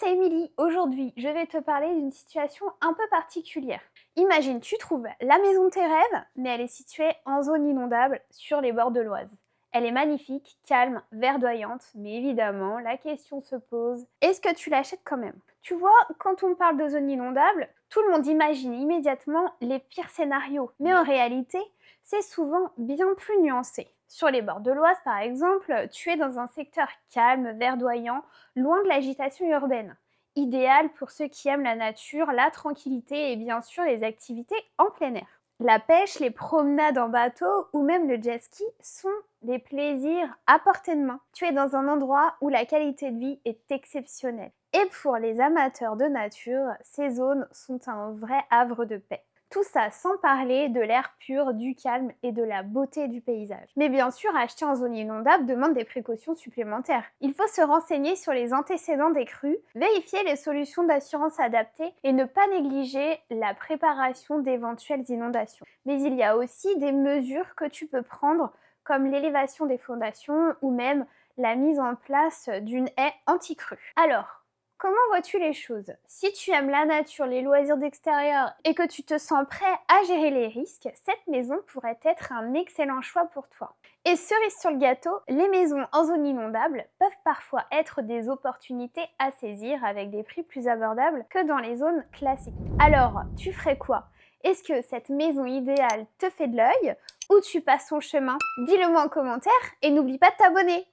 c'est Émilie. Aujourd'hui, je vais te parler d'une situation un peu particulière. Imagine, tu trouves la maison de tes rêves, mais elle est située en zone inondable sur les bords de l'Oise. Elle est magnifique, calme, verdoyante, mais évidemment, la question se pose, est-ce que tu l'achètes quand même? Tu vois, quand on parle de zone inondable, tout le monde imagine immédiatement les pires scénarios, mais en réalité, c'est souvent bien plus nuancé. Sur les bords de l'Oise, par exemple, tu es dans un secteur calme, verdoyant, loin de l'agitation urbaine. Idéal pour ceux qui aiment la nature, la tranquillité et bien sûr les activités en plein air. La pêche, les promenades en bateau ou même le jet ski sont des plaisirs à portée de main. Tu es dans un endroit où la qualité de vie est exceptionnelle. Et pour les amateurs de nature, ces zones sont un vrai havre de paix. Tout ça sans parler de l'air pur, du calme et de la beauté du paysage. Mais bien sûr, acheter en zone inondable demande des précautions supplémentaires. Il faut se renseigner sur les antécédents des crues, vérifier les solutions d'assurance adaptées et ne pas négliger la préparation d'éventuelles inondations. Mais il y a aussi des mesures que tu peux prendre comme l'élévation des fondations ou même la mise en place d'une haie anti-crue. Alors, comment vois-tu les choses? Si tu aimes la nature, les loisirs d'extérieur et que tu te sens prêt à gérer les risques, cette maison pourrait être un excellent choix pour toi. Et cerise sur le gâteau, les maisons en zone inondable peuvent parfois être des opportunités à saisir avec des prix plus abordables que dans les zones classiques. Alors, tu ferais quoi? Est-ce que cette maison idéale te fait de l'œil ou tu passes son chemin? Dis-le moi en commentaire et n'oublie pas de t'abonner.